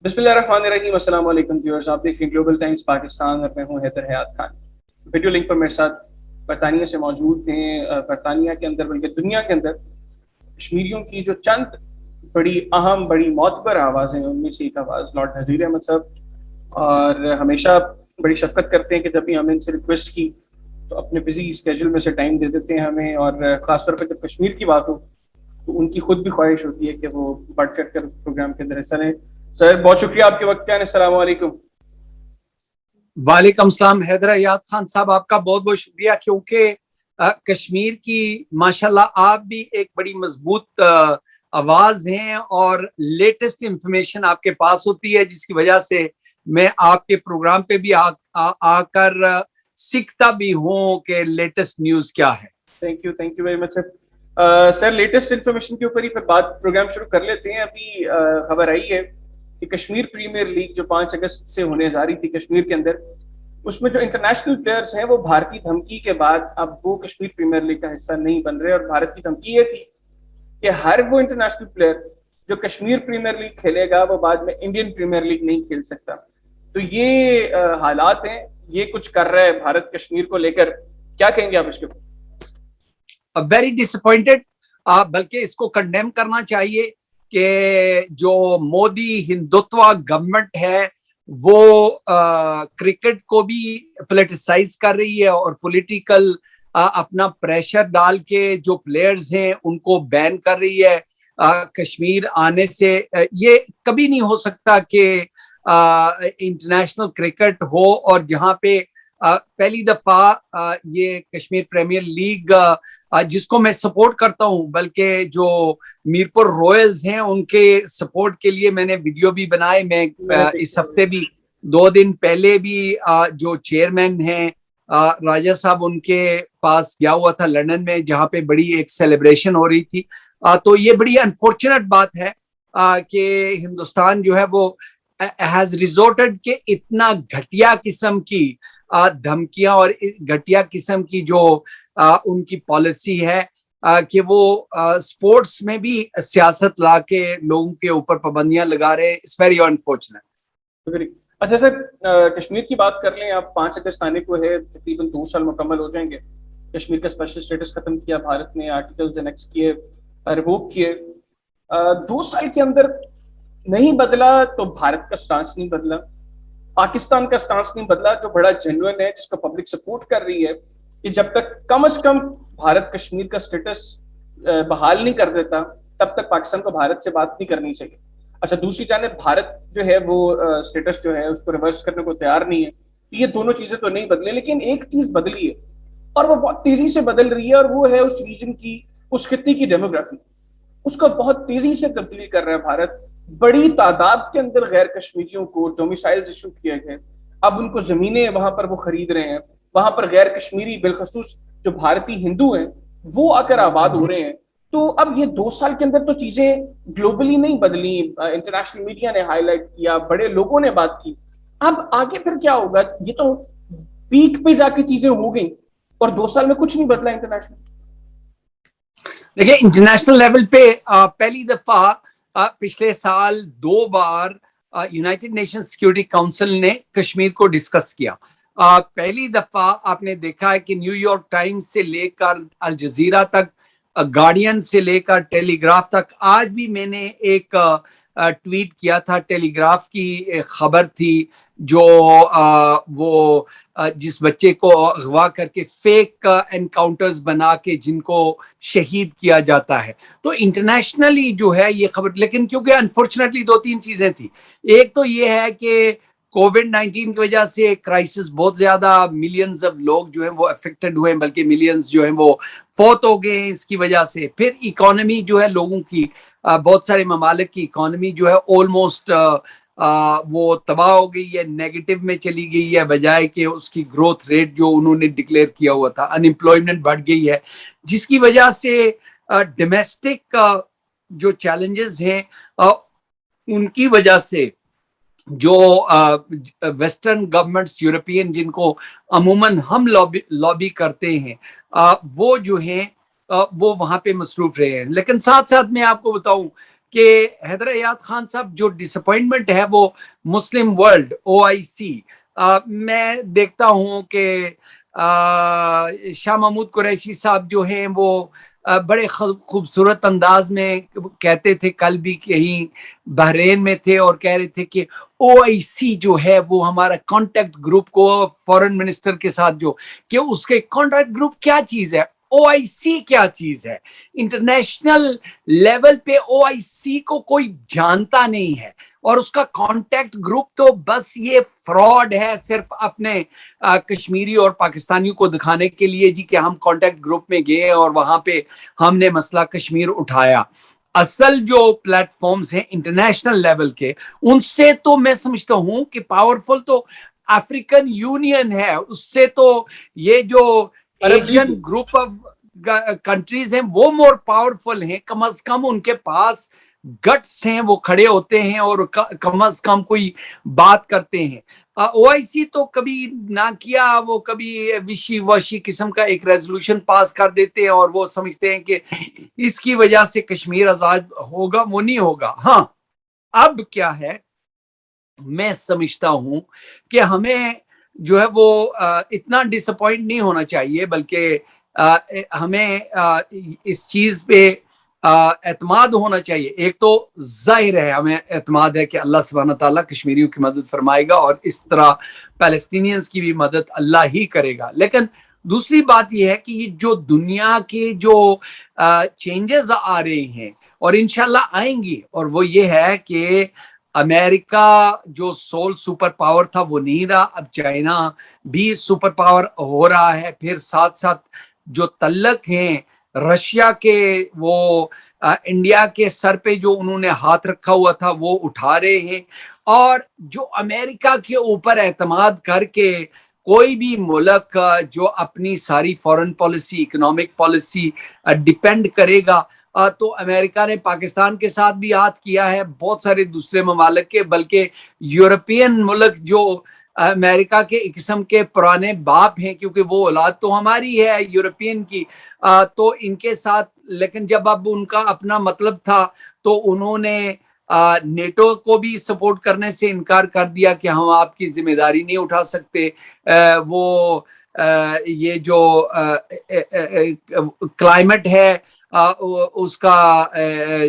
بسم اللہ الرحمن الرحیم. السلام علیکم ویورز، آپ دیکھ رہے ہیں گلوبل ٹائمز پاکستان اور میں ہوں حیدر حیات خان. ویڈیو لنک پر میرے ساتھ برطانیہ سے موجود ہیں. برطانیہ کے اندر بلکہ دنیا کے اندر کشمیریوں کی جو چند بڑی اہم بڑی معتبر آوازیں ہیں ان میں سے ایک آواز لارڈ نذیر احمد صاحب، اور ہمیشہ بڑی شفقت کرتے ہیں کہ جب بھی ہم ان سے ریکویسٹ کی تو اپنے بزی اسکیجول میں سے ٹائم دے دیتے ہیں ہمیں، اور خاص طور پہ جب کشمیر کی بات ہو تو ان کی خود بھی خواہش ہوتی ہے کہ وہ بڑھ چڑھ کر اس پروگرام کے اندر حصہ لیں. سر بہت شکریہ آپ کے وقت کا. السلام علیکم. وعلیکم السلام حیدر حیات خان صاحب، آپ کا بہت بہت شکریہ، کیونکہ کشمیر کی ماشاءاللہ آپ بھی ایک بڑی مضبوط آواز ہیں اور لیٹسٹ انفارمیشن آپ کے پاس ہوتی ہے، جس کی وجہ سے میں آپ کے پروگرام پہ بھی آ کر سیکھتا بھی ہوں کہ لیٹسٹ نیوز کیا ہے. Thank you very much sir. Sir latest information کے اوپر ہی پھر بات پروگرام شروع کر لیتے ہیں. ابھی خبر آئی ہے کہ کشمیر پریمیئر لیگ جو 5 اگست سے ہونے جا رہی تھی کشمیر کے اندر، اس میں جو انٹرنیشنل پلیئرز ہیں وہ بھارتی دھمکی کے بعد اب وہ کشمیر پریمیئر لیگ کا حصہ نہیں بن رہے. اور بھارت کی دھمکی یہ تھی کہ ہر وہ انٹرنیشنل پلیئر جو کشمیر پریمیئر لیگ کھیلے گا وہ بعد میں انڈین پریمیئر لیگ نہیں کھیل سکتا. تو یہ حالات ہیں، یہ کچھ کر رہا ہے بھارت کشمیر کو لے کر. کیا کہیں گے آپ اس کے اوپر؟ ویری ڈس اپوائنٹڈ، بلکہ اس کو کنڈیم کرنا چاہیے کہ جو مودی ہندوتوا گورنمنٹ ہے وہ کرکٹ کو بھی پولیٹیسائز کر رہی ہے اور پولیٹیکل اپنا پریشر ڈال کے جو پلیئرز ہیں ان کو بین کر رہی ہے کشمیر آنے سے. یہ کبھی نہیں ہو سکتا کہ انٹرنیشنل کرکٹ ہو اور جہاں پہ پہلی دفعہ یہ کشمیر پریمیئر لیگ جس کو میں سپورٹ کرتا ہوں، بلکہ جو میرپور رویلز ہیں ان کے سپورٹ کے لیے میں نے ویڈیو بھی بنائے. میں اس ہفتے بھی 2 دن پہلے بھی جو چیئرمین ہیں راجہ صاحب ان کے پاس گیا ہوا تھا لندن میں، جہاں پہ بڑی ایک سیلیبریشن ہو رہی تھی. تو یہ بڑی انفارچونیٹ بات ہے کہ ہندوستان جو ہے وہ ہیز ریزورٹڈ کہ اتنا گھٹیا قسم کی دھمکیاں اور گھٹیا قسم کی جو ان کی پالیسی ہے کہ وہ سپورٹس میں بھی سیاست لا کے لوگوں کے اوپر پابندیاں لگا رہے ہیں. It's very unfortunate. اچھا سر، کشمیر کی بات کر لیں. آپ 5 اگست آنے کو ہے، تقریباً 2 سال مکمل ہو جائیں گے. کشمیر کا اسپیشل اسٹیٹس ختم کیا بھارت نے، آرٹیکلز انیکس کیے، ریووک کیے. 2 سال کے اندر نہیں بدلا تو بھارت کا سٹانس نہیں بدلا، پاکستان کا سٹانس نہیں بدلا جو بڑا جینوئن ہے، جس کو پبلک سپورٹ کر رہی ہے کہ جب تک کم از کم بھارت کشمیر کا اسٹیٹس بحال نہیں کر دیتا تب تک پاکستان کو بھارت سے بات نہیں کرنی چاہیے. اچھا دوسری جانب بھارت جو ہے وہ اسٹیٹس جو ہے اس کو ریورس کرنے کو تیار نہیں ہے. یہ دونوں چیزیں تو نہیں بدلیں، لیکن ایک چیز بدلی ہے اور وہ بہت تیزی سے بدل رہی ہے، اور وہ ہے اس ریجن کی، اس خطے کی ڈیموگرافی. اس کو بہت تیزی سے تبدیلی کر رہا ہے بھارت. بڑی تعداد کے اندر غیر کشمیریوں کو ڈومیسائلز ایشو کیے گئے، اب ان کو زمینیں وہاں پر وہ خرید رہے ہیں. وہاں پر غیر کشمیری بالخصوص جو بھارتی ہندو ہیں وہ آ کر آباد ہو رہے ہیں. تو اب یہ 2 سال کے اندر تو چیزیں گلوبلی نہیں بدلی، انٹرنیشنل میڈیا نے ہائی لائٹ کیا، بڑے لوگوں نے بات کی. اب آگے پھر کیا ہوگا؟ یہ تو پیک پہ جا کے چیزیں ہو گئی اور 2 سال میں کچھ نہیں بدلا انٹرنیشنل. دیکھیں انٹرنیشنل لیول پہ پہلی دفعہ پچھلے سال 2 بار یونائٹڈ نیشن سیکیورٹی کونسل نے کشمیر کو ڈسکس کیا. پہلی دفعہ آپ نے دیکھا ہے کہ نیو یارک ٹائمز سے لے کر الجزیرہ تک، گارڈین سے لے کر ٹیلی گراف تک. آج بھی میں نے ایک ٹویٹ کیا تھا، ٹیلی گراف کی ایک خبر تھی جو وہ جس بچے کو اغوا کر کے فیک انکاؤنٹرز بنا کے جن کو شہید کیا جاتا ہے. تو انٹرنیشنلی جو ہے یہ خبر، لیکن کیونکہ انفارچونیٹلی 2-3 چیزیں تھیں. ایک تو یہ ہے کہ کووڈ-19 کی وجہ سے کرائسس بہت زیادہ، ملینز آف لوگ جو ہیں وہ افیکٹڈ ہوئے، بلکہ ملینز جو ہیں وہ فوت ہو گئے ہیں اس کی وجہ سے. پھر اکانومی جو ہے لوگوں کی، بہت سارے ممالک کی اکانومی جو ہے آلموسٹ وہ تباہ ہو گئی ہے، نیگیٹو میں چلی گئی ہے، بجائے کہ اس کی گروتھ ریٹ جو انہوں نے ڈکلیئر کیا ہوا تھا. انمپلائمنٹ بڑھ گئی ہے، جس کی وجہ سے ڈومیسٹک جو چیلنجز ہیں ان کی وجہ سے جو ویسٹرن گورنمنٹس، یورپین جن کو عموماً ہم لابی کرتے ہیں، وہ جو ہیں وہ وہاں پہ مصروف رہے ہیں. لیکن ساتھ ساتھ میں آپ کو بتاؤں کہ حیدر ایاد خان صاحب جو ڈسپوائنٹمنٹ ہے وہ مسلم ورلڈ OIC میں دیکھتا ہوں کہ شاہ محمود قریشی صاحب جو ہیں وہ بڑے خوبصورت انداز میں کہتے تھے, کل بھی کہیں بحرین میں تھے اور کہہ رہے تھے کہ OIC جو ہے وہ ہمارا کانٹیکٹ گروپ کو فورن منسٹر کے ساتھ جو کہ اس کے کانٹیکٹ گروپ کیا چیز ہے, OIC کیا چیز ہے. انٹرنیشنل لیول پہ OIC کو کوئی جانتا نہیں ہے اور اس کا کانٹیکٹ گروپ تو بس یہ فراڈ ہے صرف اپنے کشمیری اور پاکستانیوں کو دکھانے کے لیے جی کہ ہم کانٹیکٹ گروپ میں گئے اور وہاں پہ ہم نے مسئلہ کشمیر اٹھایا. اصل جو پلیٹ فارمز ہیں انٹرنیشنل لیول کے, ان سے تو میں سمجھتا ہوں کہ پاورفل تو افریقن یونین ہے, اس سے تو یہ جو ایشین گروپ آف کنٹریز ہیں وہ مور پاورفل ہیں. کم از کم ان کے پاس گٹس ہیں, وہ کھڑے ہوتے ہیں اور کم از کم کوئی بات کرتے ہیں. OIC تو کبھی نہ کیا, وہ کبھی وشی واشی قسم کا ایک ریزولوشن پاس کر دیتے ہیں اور وہ سمجھتے ہیں کہ اس کی وجہ سے کشمیر آزاد ہوگا. وہ نہیں ہوگا. ہاں اب کیا ہے, میں سمجھتا ہوں کہ ہمیں جو ہے وہ اتنا ڈس اپوائنٹ نہیں ہونا چاہیے, بلکہ ہمیں اس چیز پہ اعتماد ہونا چاہیے. ایک تو ظاہر ہے ہمیں اعتماد ہے کہ اللہ سبحانہ تعالیٰ کشمیریوں کی مدد فرمائے گا اور اس طرح پیلسٹینینز کی بھی مدد اللہ ہی کرے گا. لیکن دوسری بات یہ ہے کہ یہ جو دنیا کے جو چینجز آ رہے ہیں اور انشاءاللہ آئیں گی, اور وہ یہ ہے کہ امریکہ جو سول سپر پاور تھا وہ نہیں رہا, اب چائنا بھی سپر پاور ہو رہا ہے. پھر ساتھ ساتھ جو تعلق ہیں رشیا کے, وہ انڈیا کے سر پہ جو انہوں نے ہاتھ رکھا ہوا تھا وہ اٹھا رہے ہیں. اور جو امریکہ کے اوپر اعتماد کر کے کوئی بھی ملک جو اپنی ساری foreign policy, economic policy depend کرے گا, تو امریکہ نے پاکستان کے ساتھ بھی ہاتھ کیا ہے, بہت سارے دوسرے ممالک کے, بلکہ یورپین ملک جو امریکہ کے ایک قسم کے پرانے باپ ہیں, کیونکہ وہ اولاد تو ہماری ہے یورپین کی, تو ان کے ساتھ. لیکن جب اب ان کا اپنا مطلب تھا تو انہوں نے نیٹو کو بھی سپورٹ کرنے سے انکار کر دیا کہ ہم آپ کی ذمہ داری نہیں اٹھا سکتے. وہ یہ جو کلائمیٹ ہے اس کا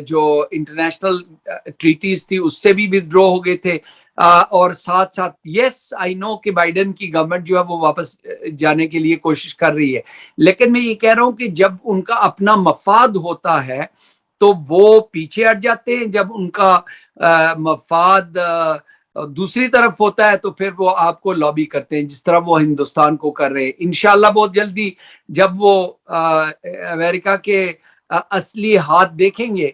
جو انٹرنیشنل ٹریٹیز تھی اس سے بھی ودرو ہو گئے تھے. اور ساتھ ساتھ یس آئی نو کہ بائیڈن کی گورنمنٹ جو ہے وہ واپس جانے کے لیے کوشش کر رہی ہے, لیکن میں یہ کہہ رہا ہوں کہ جب ان کا اپنا مفاد ہوتا ہے تو وہ پیچھے ہٹ جاتے ہیں, جب ان کا مفاد دوسری طرف ہوتا ہے تو پھر وہ آپ کو لابی کرتے ہیں, جس طرح وہ ہندوستان کو کر رہے ہیں. انشاءاللہ بہت جلدی جب وہ امریکہ کے اصلی ہاتھ دیکھیں گے,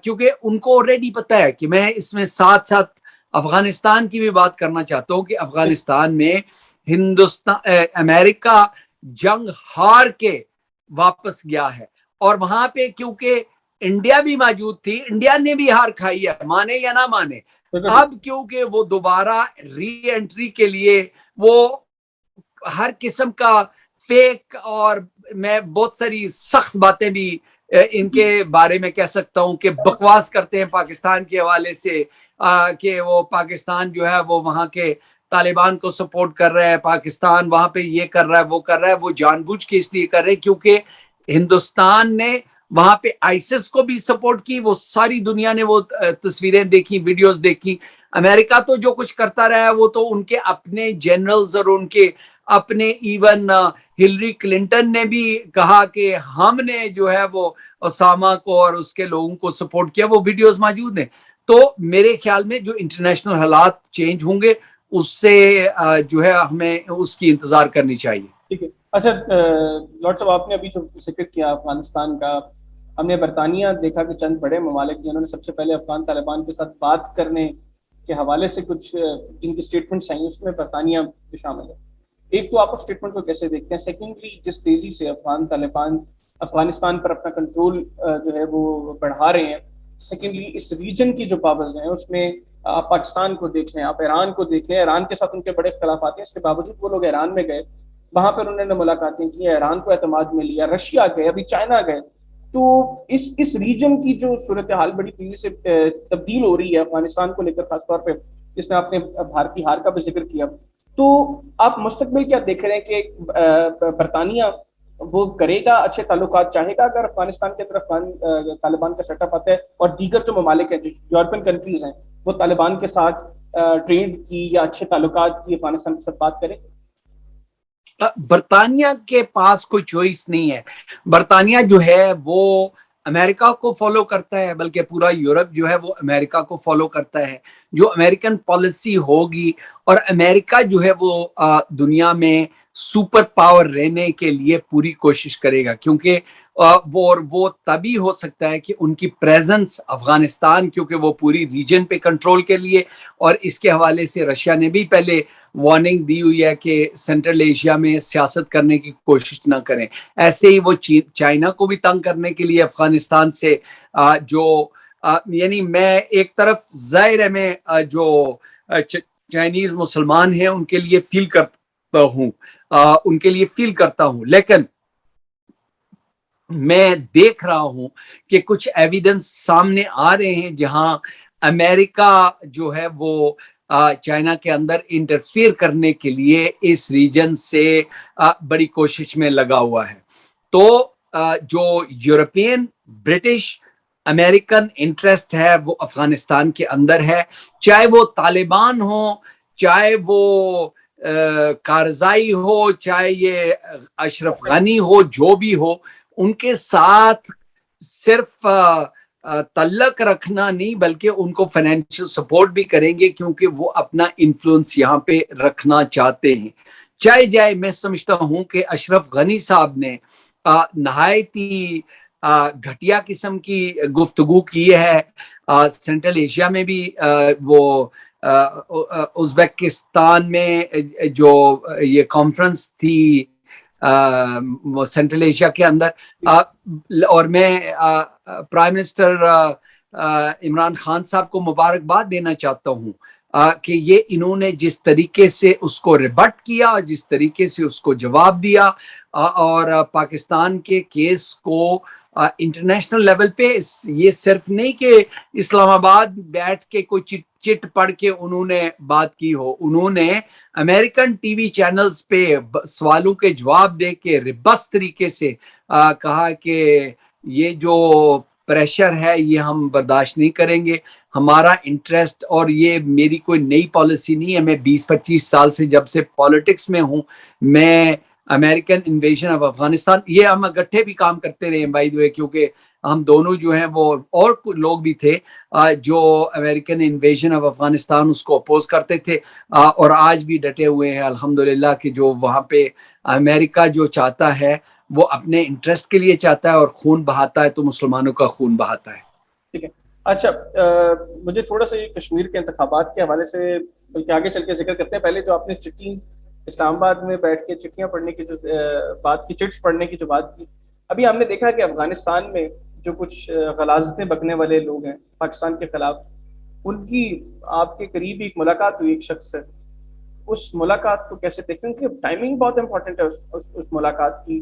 کیونکہ ان کو آلریڈی پتا ہے کہ میں اس میں ساتھ ساتھ افغانستان کی بھی بات کرنا چاہتا ہوں کہ افغانستان میں امریکہ جنگ ہار کے واپس گیا ہے, اور وہاں پہ کیونکہ انڈیا بھی موجود تھی, انڈیا نے بھی ہار کھائی ہے, مانے یا نہ مانے. اب کیونکہ وہ دوبارہ ری انٹری کے لیے وہ ہر قسم کا فیک, اور میں بہت ساری سخت باتیں بھی ان کے بارے میں کہہ سکتا ہوں کہ بکواس کرتے ہیں پاکستان کے حوالے سے, کہ وہ پاکستان جو ہے وہ وہاں کے طالبان کو سپورٹ کر رہا ہے, پاکستان وہاں پہ یہ کر رہا ہے وہ کر رہا ہے. وہ جان بوجھ کے اس لیے کر رہے کیونکہ ہندوستان نے وہاں پہ آئیسس کو بھی سپورٹ کی. وہ ساری دنیا نے وہ تصویریں دیکھی, ویڈیوز دیکھی. امریکہ تو جو کچھ کرتا رہا ہے وہ تو ان کے اپنے جنرلز اور ان کے اپنے, ایون ہلری کلنٹن نے بھی کہا کہ ہم نے جو ہے وہ اسامہ کو اور اس کے لوگوں کو سپورٹ کیا. وہ ویڈیوز موجود ہیں. تو میرے خیال میں جو انٹرنیشنل حالات چینج ہوں گے اس سے جو ہے ہمیں اس کی انتظار کرنی چاہیے. ٹھیک ہے. اچھا لارڈ صاحب, آپ نے ابھی جو ذکر کیا افغانستان کا, ہم نے برطانیہ دیکھا کہ چند بڑے ممالک جنہوں نے سب سے پہلے افغان طالبان کے ساتھ بات کرنے کے حوالے سے کچھ جن کی اسٹیٹمنٹس آئی اس میں برطانیہ بھی شامل ہے. ایک تو آپ اس اسٹیٹمنٹ کو کیسے دیکھتے ہیں؟ سیکنڈلی, جس تیزی سے افغان طالبان افغانستان پر اپنا کنٹرول جو ہے وہ بڑھا رہے ہیں, سیکنڈلی اس ریجن کی جو پاورز ہیں اس میں آپ پاکستان کو دیکھ لیں, آپ ایران کو دیکھ لیں, ایران کے ساتھ ان کے بڑے اختلافات ہیں, اس کے باوجود وہ لوگ ایران میں گئے, وہاں پر انہوں نے ملاقاتیں کی, ایران کو اعتماد میں لیا, رشیا گئے, ابھی چائنا گئے. تو اس ریجن کی جو صورتحال بڑی تیزی سے تبدیل ہو رہی ہے افغانستان کو لے کر، خاص طور پہ جس میں آپ نے بھارتی ہار کا بھی ذکر کیا، تو آپ مستقبل کیا دیکھ رہے ہیں کہ برطانیہ وہ کرے گا، اچھے تعلقات چاہے گا اگر افغانستان کے اندر طالبان کا سیٹ اپ آتا ہے، اور دیگر جو ممالک ہیں جو یورپین کنٹریز ہیں وہ طالبان کے ساتھ ٹریڈ کی یا اچھے تعلقات کی افغانستان کے ساتھ بات کریں؟ برطانیہ کے پاس کوئی چوائس نہیں ہے. برطانیہ جو ہے وہ امریکہ کو فالو کرتا ہے، بلکہ پورا یورپ جو ہے وہ امریکہ کو فالو کرتا ہے. جو امریکن پالیسی ہوگی، اور امریکہ جو ہے وہ دنیا میں سپر پاور رہنے کے لیے پوری کوشش کرے گا، کیونکہ وہ تبھی ہو سکتا ہے کہ ان کی پریزنس افغانستان، کیونکہ وہ پوری ریجن پہ کنٹرول کے لیے، اور اس کے حوالے سے رشیا نے بھی پہلے وارننگ دی ہوئی ہے کہ سینٹرل ایشیا میں سیاست کرنے کی کوشش نہ کریں. ایسے ہی وہ چائنا کو بھی تنگ کرنے کے لیے افغانستان سے یعنی میں ایک طرف ظاہر ہے میں جو چائنیز مسلمان ہیں ان کے لیے فیل کرتا ہوں، لیکن میں دیکھ رہا ہوں کہ کچھ ایویڈنس سامنے آ رہے ہیں جہاں امریکہ جو ہے وہ چائنا کے اندر انٹرفیئر کرنے کے لیے اس ریجن سے بڑی کوشش میں لگا ہوا ہے. تو جو یورپین، برٹش، امریکن انٹرسٹ ہے وہ افغانستان کے اندر ہے، چاہے وہ طالبان ہو، چاہے وہ کارزائی ہو، چاہے یہ اشرف غنی ہو، جو بھی ہو، ان کے ساتھ صرف تعلق رکھنا نہیں بلکہ ان کو فائنینشل سپورٹ بھی کریں گے، کیونکہ وہ اپنا انفلوئنس یہاں پہ رکھنا چاہتے ہیں. چاہے جائے، میں سمجھتا ہوں کہ اشرف غنی صاحب نے نہایت ہی گھٹیا قسم کی گفتگو کی ہے. سینٹرل ایشیا میں بھی وہ ازبکستان میں جو یہ کانفرنس تھی سینٹرل ایشیا کے اندر، اور میں پرائم منسٹر عمران خان صاحب کو مبارکباد دینا چاہتا ہوں کہ یہ انہوں نے جس طریقے سے اس کو ریبٹ کیا، جس طریقے سے اس کو جواب دیا، اور پاکستان کے کیس کو انٹرنیشنل لیول پہ، یہ صرف نہیں کہ اسلام آباد بیٹھ کے کوئی چٹ پڑھ کے انہوں نے بات کی ہو، انہوں نے امریکن ٹی وی چینلز پہ سوالوں کے جواب دے کے ربس طریقے سے کہا کہ یہ جو پریشر ہے یہ ہم برداشت نہیں کریں گے، ہمارا انٹرسٹ، اور یہ میری کوئی نئی پالیسی نہیں ہے، میں 20-25 سال سے جب سے پالیٹکس میں ہوں، میں امریکن انویژن آف افغانستان، یہ ہم اکٹھے بھی کام کرتے رہے ہیں بائی دی وے، کیونکہ ہم دونوں جو ہیں وہ، اور لوگ بھی تھے جو امریکن انویژن آف افغانستان اس کو اپوز کرتے تھے، اور آج بھی ڈٹے ہوئے ہیں الحمدللہ کہ جو وہاں پہ امریکہ جو چاہتا ہے وہ اپنے انٹرسٹ کے لیے چاہتا ہے، اور خون بہاتا ہے تو مسلمانوں کا خون بہاتا ہے. ٹھیک ہے. اچھا، مجھے تھوڑا سا یہ کشمیر کے انتخابات کے حوالے سے بلکہ آگے چل کے ذکر کرتے ہیں. پہلے جو آپ نے چٹھی اسلام آباد میں بیٹھ کے چٹھیاں پڑھنے کی جو بات کی، چٹس پڑھنے کی جو بات کی، ابھی ہم نے دیکھا کہ افغانستان میں جو کچھ غلاظتیں بکنے والے لوگ ہیں پاکستان کے خلاف، ان کی آپ کے قریب ایک ملاقات ہوئی ایک شخص سے. اس ملاقات کو کیسے دیکھیں کہ ٹائمنگ بہت امپورٹنٹ ہے اس ملاقات کی.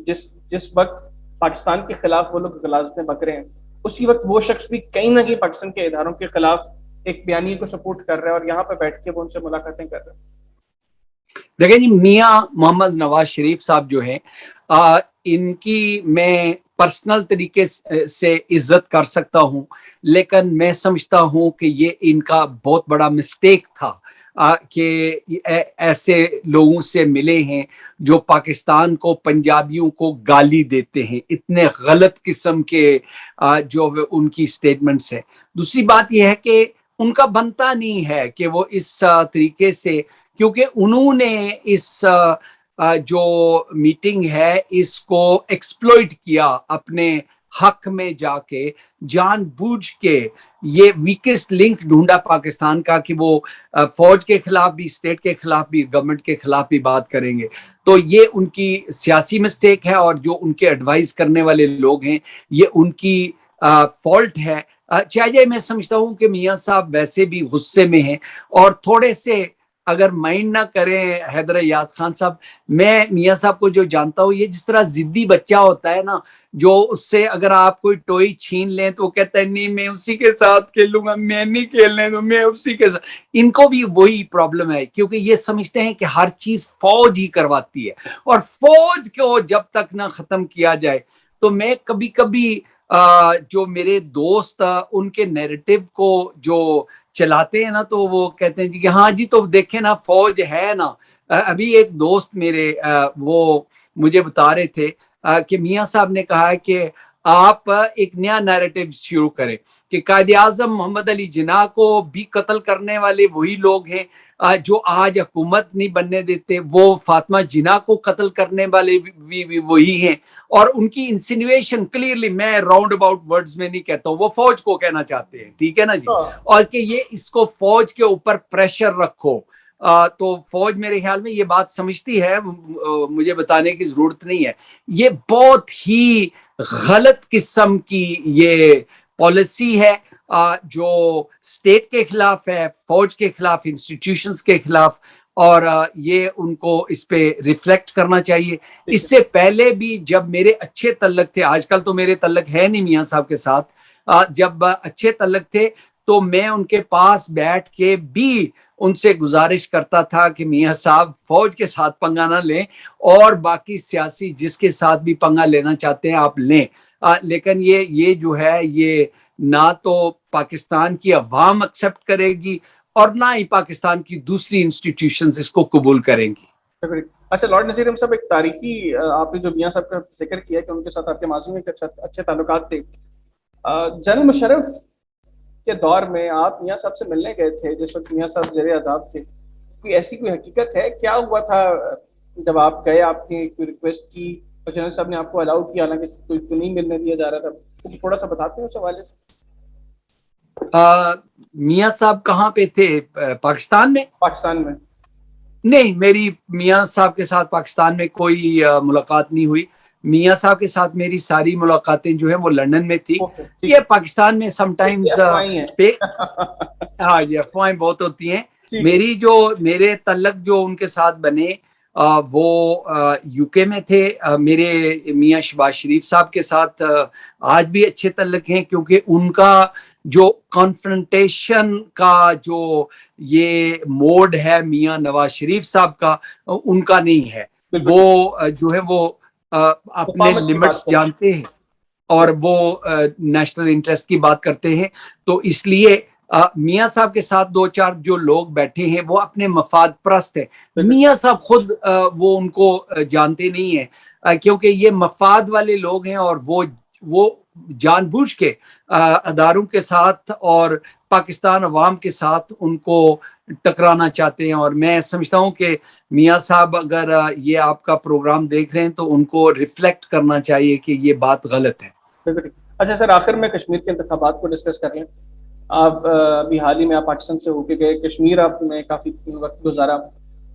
جس وقت پاکستان کے خلاف وہ لوگ غلاظتیں بک رہے ہیں، اسی وقت وہ شخص بھی کہیں نہ کہیں پاکستان کے اداروں کے خلاف ایک بیانیے کو سپورٹ کر رہا ہے، اور یہاں پہ بیٹھ کے وہ ان سے ملاقاتیں کر رہے ہیں. دیکھیں جی، میاں محمد نواز شریف صاحب جو ہیں، ان کی میں پرسنل طریقے سے عزت کر سکتا ہوں، لیکن میں سمجھتا ہوں کہ یہ ان کا بہت بڑا مسٹیک تھا کہ ایسے لوگوں سے ملے ہیں جو پاکستان کو، پنجابیوں کو گالی دیتے ہیں. اتنے غلط قسم کے جو ان کی سٹیٹمنٹس ہیں. دوسری بات یہ ہے کہ ان کا بنتا نہیں ہے کہ وہ اس طریقے سے، کیونکہ انہوں نے اس جو میٹنگ ہے اس کو ایکسپلوئٹ کیا اپنے حق میں، جا کے جان بوجھ کے یہ ویکسٹ لنک ڈھونڈا پاکستان کا کہ وہ فوج کے خلاف بھی، اسٹیٹ کے خلاف بھی، گورنمنٹ کے خلاف بھی بات کریں گے. تو یہ ان کی سیاسی مسٹیک ہے، اور جو ان کے ایڈوائز کرنے والے لوگ ہیں یہ ان کی فالٹ ہے. چاہیے، میں سمجھتا ہوں کہ میاں صاحب ویسے بھی غصے میں ہیں اور تھوڑے سے اگر مائنڈ نہ کریں حیدر یاد خان صاحب، میں میاں صاحب کو جو جانتا ہوں، یہ جس طرح ضدی بچہ ہوتا ہے نا، جو اس سے اگر آپ کوئی ٹوئی چھین لیں تو وہ کہتا ہے نہیں میں اسی کے ساتھ کھیلوں گا، میں نہیں کھیلنے دوں، میں اسی کے ساتھ. ان کو بھی وہی پرابلم ہے، کیونکہ یہ سمجھتے ہیں کہ ہر چیز فوج ہی کرواتی ہے، اور فوج کو جب تک نہ ختم کیا جائے. تو میں کبھی کبھی جو میرے دوست ان کے نیریٹو کو جو چلاتے ہیں نا، تو وہ کہتے ہیں جی کہ ہاں جی تو دیکھیں نا فوج ہے نا. ابھی ایک دوست میرے وہ مجھے بتا رہے تھے کہ میاں صاحب نے کہا ہے کہ آپ ایک نیا نیریٹو شروع کریں کہ قائد اعظم محمد علی جناح کو بھی قتل کرنے والے وہی لوگ ہیں جو آج حکومت نہیں بننے دیتے، وہ فاطمہ جناح کو قتل کرنے والے بھی وہی ہیں. اور ان کی انسینویشن کلیئرلی، میں راؤنڈ اباؤٹ ورڈز میں نہیں کہتا ہوں، وہ فوج کو کہنا چاہتے ہیں، ٹھیک ہے نا جی. اور کہ یہ اس کو فوج کے اوپر پریشر رکھو. تو فوج میرے خیال میں یہ بات سمجھتی ہے، مجھے بتانے کی ضرورت نہیں ہے. یہ بہت ہی غلط قسم کی یہ پالیسی ہے جو اسٹیٹ کے خلاف ہے، فوج کے خلاف، انسٹیٹیوشنز کے خلاف، اور یہ ان کو اس پہ ریفلیکٹ کرنا چاہیے. اس سے پہلے بھی جب میرے اچھے تعلق تھے، آج کل تو میرے تعلق ہے نہیں میاں صاحب کے ساتھ، جب اچھے تعلق تھے تو میں ان کے پاس بیٹھ کے بھی ان سے گزارش کرتا تھا کہ میاں صاحب فوج کے ساتھ پنگا نہ لیں، اور باقی سیاسی جس کے ساتھ بھی پنگا لینا چاہتے ہیں آپ لیں. لیکن یہ جو ہے یہ نہ تو پاکستان کی عوام ایکسپٹ کرے گی اور نہ ہی پاکستان کی دوسری انسٹیٹیوشنز اس کو قبول کریں گی. اچھا لارڈ نذیر احمد صاحب، ایک تاریخی آپ نے جو میاں صاحب کا ذکر کیا کہ ان کے ساتھ آپ کے ماضی میں اچھے تعلقات تھے، جنرل مشرف کے دور میں آپ میاں صاحب سے ملنے گئے تھے جس وقت میاں صاحب زیر عذاب تھے. کوئی ایسی کوئی حقیقت ہے، کیا ہوا تھا جب آپ گئے، آپ نے کوئی ریکویسٹ کی اور جنرل صاحب نے آپ کو الاؤ کیا، حالانکہ کوئی تو نہیں ملنے دیا جا رہا تھا؟ تھوڑا سا بتاتے ہیں اس حوالے سے. میاں صاحب کہاں پہ تھے؟ پاکستان میں؟ پاکستان میں نہیں، میری میاں صاحب کے ساتھ پاکستان میں کوئی ملاقات نہیں ہوئی. میاں صاحب کے ساتھ میری ساری ملاقاتیں جو ہیں وہ لندن میں تھی. یہ پاکستان میں سم ٹائمز ہاں یہ افواہیں بہت ہوتی ہیں. میرے تعلق جو ان کے ساتھ بنے وہ یو کے میں تھے. میرے میاں شہباز شریف صاحب کے ساتھ آج بھی اچھے تعلق ہیں، کیونکہ ان کا جو کانفرنٹیشن کا جو یہ موڈ ہے میاں نواز شریف صاحب کا، ان کا نہیں ہے. وہ جو ہے وہ اپنے لمٹس جانتے ہیں اور وہ نیشنل انٹرسٹ کی بات کرتے ہیں. تو اس لیے میاں صاحب کے ساتھ دو چار جو لوگ بیٹھے ہیں وہ اپنے مفاد پرست ہیں. میاں صاحب خود وہ ان کو جانتے نہیں ہیں، کیونکہ یہ مفاد والے لوگ ہیں، اور وہ جان بوجھ کے اداروں کے ساتھ اور پاکستان عوام کے ساتھ ان کو ٹکرانا چاہتے ہیں. اور میں سمجھتا ہوں کہ میاں صاحب اگر یہ آپ کا پروگرام دیکھ رہے ہیں تو ان کو ریفلیکٹ کرنا چاہیے کہ یہ بات غلط ہے. اچھا سر، آخر میں کشمیر کے انتخابات کو ڈسکس کر لیں. آپ ابھی حال ہی میں آپ پاکستان سے ہو کے گئے، کشمیر آپ نے کافی وقت گزارا.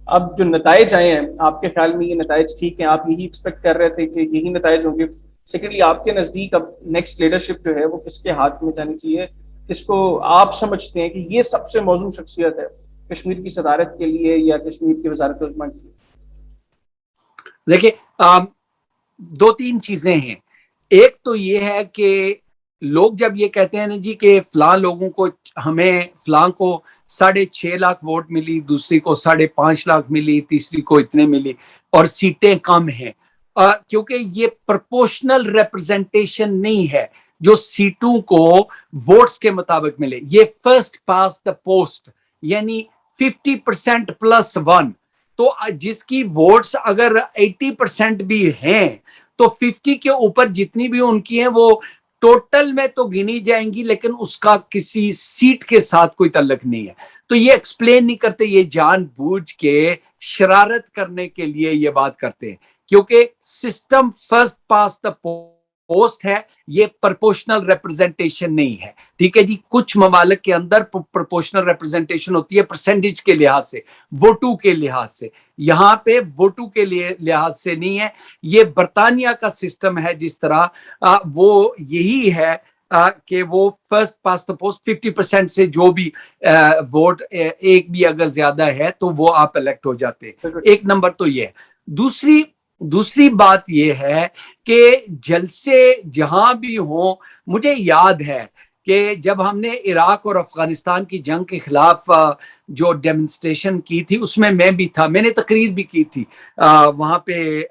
اب جو نتائج آئے ہیں، آپ کے خیال میں یہ نتائج ٹھیک ہیں؟ آپ یہی ایکسپیکٹ کر رہے تھے کہ یہی نتائج ہوں گے؟ سیکنڈلی، آپ کے نزدیک اب نیکسٹ لیڈرشپ جو ہے وہ کس کے ہاتھ میں جانی چاہیے؟ کس کو آپ سمجھتے ہیں کہ یہ سب سے موزوں شخصیت ہے کشمیر کی صدارت کے لیے یا کشمیر کی وزارت عظمیٰ کے لیے؟ دیکھیں، دو تین چیزیں ہیں. ایک تو یہ ہے کہ لوگ جب یہ کہتے ہیں نا جی کہ فلاں لوگوں کو، ہمیں فلاں کو 6.5 لاکھ ووٹ ملی، دوسری کو 5.5 لاکھ ملی، تیسری کو اتنے ملی، اور سیٹیں کم ہیں، کیونکہ یہ پرپورشنل ریپرزنٹیشن نہیں ہے جو سیٹوں کو ووٹس کے مطابق ملے. یہ فرسٹ پاس دا پوسٹ، یعنی 50% +1. تو جس کی ووٹس اگر 80% بھی ہیں تو 50 کے اوپر جتنی بھی ان کی ہیں وہ ٹوٹل میں تو گنی جائیں گی، لیکن اس کا کسی سیٹ کے ساتھ کوئی تعلق نہیں ہے. تو یہ ایکسپلین نہیں کرتے، یہ جان بوجھ کے شرارت کرنے کے لیے یہ بات کرتے ہیں، کیونکہ system first pass the post ہے، یہ پرپورشنل ریپرزنٹیشن نہیں ہے. ٹھیک ہے جی، کچھ ممالک کے اندر پرپورشنل ریپرزنٹیشن ہوتی ہے پرسنٹیج کے لحاظ سے، ووٹوں کے لحاظ سے. یہاں پہ ووٹوں کے لحاظ سے نہیں ہے. یہ برطانیہ کا سسٹم ہے، جس طرح وہ یہی ہے کہ وہ فرسٹ پاس دا پوسٹ 50% سے جو بھی ووٹ ایک بھی اگر زیادہ ہے تو وہ آپ الیکٹ ہو جاتے ہیں. ایک نمبر تو یہ ہے. دوسری بات یہ ہے کہ جلسے جہاں بھی ہوں, مجھے یاد ہے کہ جب ہم نے عراق اور افغانستان کی جنگ کے خلاف جو ڈیمونسٹریشن کی تھی اس میں بھی تھا, میں نے تقریر بھی کی تھی وہاں پہ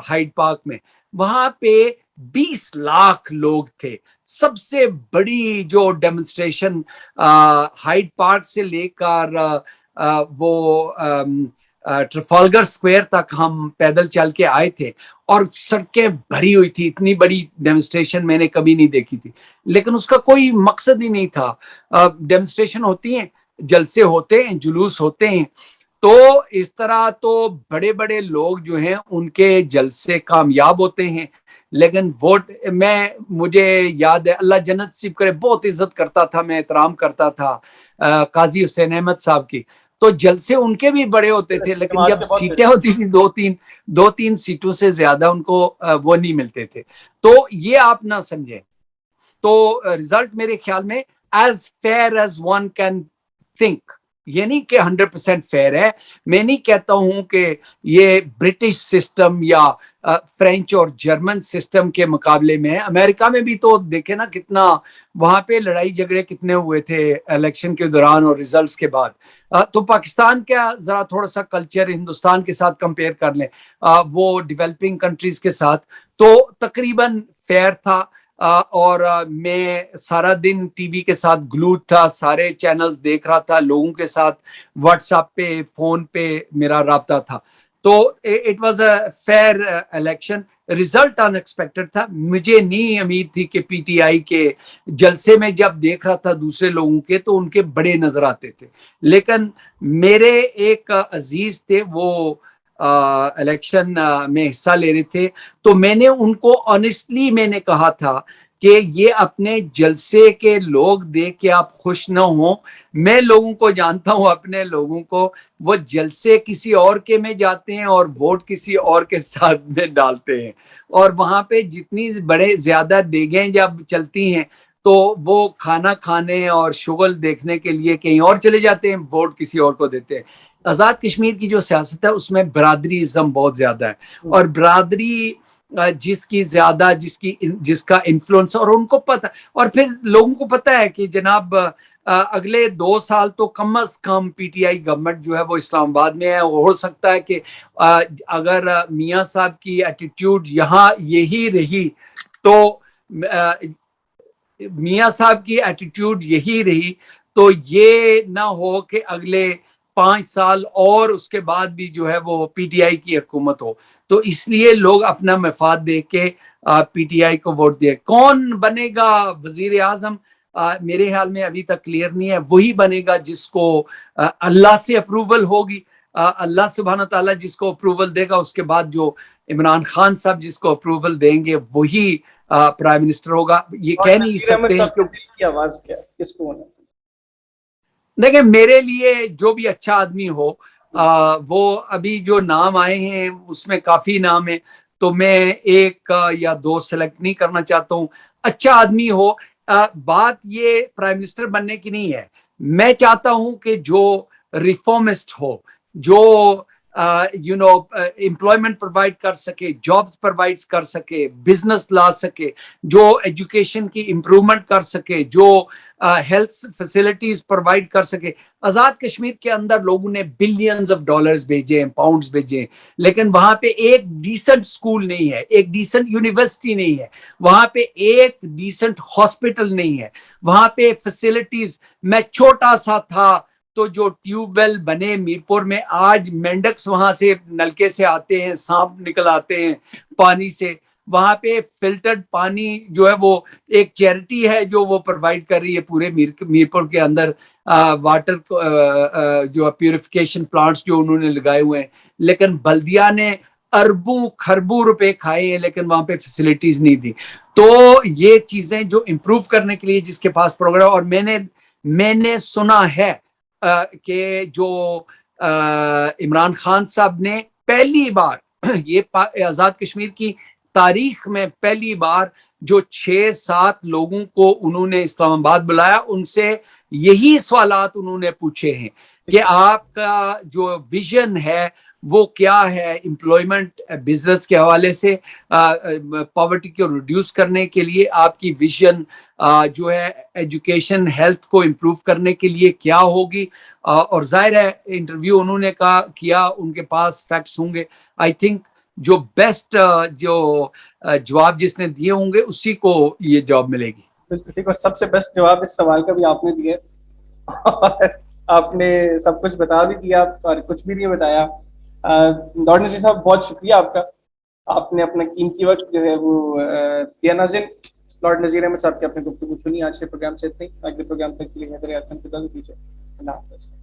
ہائیڈ پارک میں. وہاں پہ 20 لاکھ لوگ تھے. سب سے بڑی جو ڈیمونسٹریشن ہائیڈ پارک سے لے کر وہ ٹرفالگر سکوئر تک ہم پیدل چل کے آئے تھے اور سڑکیں بھری ہوئی تھی. اتنی بڑی ڈیمونسٹریشن میں نے کبھی نہیں دیکھی تھی, لیکن اس کا کوئی مقصد ہی نہیں تھا. ڈیمونسٹریشن ہوتی ہیں, جلسے ہوتے ہیں, جلوس ہوتے ہیں, تو اس طرح تو بڑے بڑے لوگ جو ہیں ان کے جلسے کامیاب ہوتے ہیں. لیکن ووٹ مجھے یاد ہے, اللہ جنت نصیب کرے, بہت عزت کرتا تھا میں, احترام کرتا تھا قاضی حسین احمد صاحب کی. تو جلسے ان کے بھی بڑے ہوتے تھے, لیکن جب سیٹیں ہوتی تھی دو تین سیٹوں سے زیادہ ان کو وہ نہیں ملتے تھے. تو یہ آپ نہ سمجھیں. تو رزلٹ میرے خیال میں as fair as one can think, یہ نہیں کہ 100% فیئر ہے. میں نہیں کہتا ہوں کہ یہ برٹش سسٹم یا فرینچ اور جرمن سسٹم کے مقابلے میں. امریکہ میں بھی تو دیکھیں نا کتنا وہاں پہ لڑائی جھگڑے کتنے ہوئے تھے الیکشن کے دوران اور ریزلٹس کے بعد. تو پاکستان کا ذرا تھوڑا سا کلچر ہندوستان کے ساتھ کمپیئر کر لیں, وہ ڈیولپنگ کنٹریز کے ساتھ, تو تقریباً فیئر تھا. اور میں سارا دن ٹی وی کے ساتھ گلوڈ تھا, سارے چینلز دیکھ رہا تھا, لوگوں کے ساتھ واٹس ایپ پہ فون پہ میرا رابطہ تھا. تو it was a fair election. Result unexpected تھا. مجھے نہیں امید تھی کہ پی ٹی آئی کے جلسے میں جب دیکھ رہا تھا دوسرے لوگوں کے تو ان کے بڑے نظر آتے تھے, لیکن میرے ایک عزیز تھے وہ الیکشن میں حصہ لے رہے تھے, تو میں نے ان کو آنیسٹلی میں نے کہا تھا کہ یہ اپنے جلسے کے لوگ دیکھ کے آپ خوش نہ ہوں. میں لوگوں کو جانتا ہوں, اپنے لوگوں کو, وہ جلسے کسی اور کے میں جاتے ہیں اور ووٹ کسی اور کے ساتھ میں ڈالتے ہیں, اور وہاں پہ جتنی بڑے زیادہ دیگیں جب چلتی ہیں تو وہ کھانا کھانے اور شغل دیکھنے کے لیے کہیں اور چلے جاتے ہیں, ووٹ کسی اور کو دیتے ہیں. آزاد کشمیر کی جو سیاست ہے اس میں برادری ازم بہت زیادہ ہے, اور برادری جس کا انفلوئنس, اور ان کو پتہ, اور پھر لوگوں کو پتہ ہے کہ جناب اگلے 2 سال تو کم از کم پی ٹی آئی گورنمنٹ جو ہے وہ اسلام آباد میں ہے. ہو سکتا ہے کہ اگر میاں صاحب کی ایٹیٹیوڈ یہاں یہی رہی تو میاں صاحب کی ایٹیٹیوڈ یہی رہی تو یہ نہ ہو کہ اگلے 5 سال اور اس کے بعد بھی جو ہے وہ پی ٹی آئی کی حکومت ہو. تو اس لیے لوگ اپنا مفاد دیکھ کے پی ٹی آئی کو ووٹ دے. کون بنے گا وزیر اعظم میرے خیال میں ابھی تک کلیئر نہیں ہے. وہی بنے گا جس کو اللہ سے اپروول ہوگی, اللہ سبحانہ تعالیٰ جس کو اپروول دے گا, اس کے بعد جو عمران خان صاحب جس کو اپروول دیں گے وہی پرائم منسٹر ہوگا. یہ کہہ نہیں سکتے آواز کیا کس کو ہونا. دیکھیں میرے لیے جو بھی اچھا آدمی ہو, وہ ابھی جو نام آئے ہیں اس میں کافی نام ہیں, تو میں 1 یا 2 سلیکٹ نہیں کرنا چاہتا ہوں. اچھا آدمی ہو. بات یہ پرائم منسٹر بننے کی نہیں ہے. میں چاہتا ہوں کہ جو ریفارمسٹ ہو, جو امپلائمنٹ پرووائڈ کر سکے, جابز پرووائڈ کر سکے, بزنس لا سکے, جو ایجوکیشن کی امپرومنٹ کر سکے, جو ہیلتھ فیسلٹیز پرووائڈ کر سکے. آزاد کشمیر کے اندر لوگوں نے بلینز آف ڈالرز بھیجے ہیں, پاؤنڈز بھیجے ہیں, لیکن وہاں پہ ایک ڈیسنٹ سکول نہیں ہے, ایک ڈیسنٹ یونیورسٹی نہیں ہے, وہاں پہ ایک ڈیسنٹ ہاسپٹل نہیں ہے, وہاں پہ فیسلٹیز. میں چھوٹا سا تھا تو جو ٹیوب ویل بنے میرپور میں, آج مینڈکس وہاں سے نلکے سے آتے ہیں, سانپ نکل آتے ہیں پانی سے. وہاں پہ فلٹرڈ پانی جو ہے وہ ایک چیریٹی ہے جو وہ پرووائڈ کر رہی ہے پورے میرپور کے اندر, واٹر جو پیوریفیکیشن پلانٹس جو انہوں نے لگائے ہوئے ہیں. لیکن بلدیہ نے اربوں خربوں روپے کھائے ہیں لیکن وہاں پہ فیسلٹیز نہیں دی. تو یہ چیزیں جو امپروو کرنے کے لیے جس کے پاس پروگرام, اور میں نے سنا ہے کہ جو عمران خان صاحب نے پہلی بار, یہ آزاد کشمیر کی تاریخ میں پہلی بار جو 6-7 لوگوں کو انہوں نے اسلام آباد بلایا, ان سے یہی سوالات انہوں نے پوچھے ہیں کہ آپ کا جو ویژن ہے وہ کیا ہے امپلائمنٹ بزنس کے حوالے سے, پاورٹی کو ریڈیوس کرنے کے لیے آپ کی ویژن جو ہے ایجوکیشن ہیلتھ کو امپروو کرنے کے لیے کیا ہوگی. اور ظاہر ہے انٹرویو انہوں نے کیا, ان کے پاس فیکٹس ہوں گے. آئی تھنک جو بیسٹ جو جواب جس نے دیے ہوں گے اسی کو یہ جاب ملے گی. بالکل ٹھیک, اور سب سے بیسٹ جواب اس سوال کا بھی آپ نے دیا, اور آپ نے سب کچھ بتا بھی دیا اور کچھ بھی نہیں بتایا. لاڈ نذیر صاحب بہت شکریہ آپ کا, آپ نے اپنا قیمتی وقت جو ہے وہ دیا. ناظرین, لاڈ نذیر احمد صاحب کی اپنے گفتگو سنی. آج کے پروگرام سے اتنے ہی, اگلے پروگرام تک کے لیے حیدر یاسین کو اجازت دیجیے. اللہ حافظ.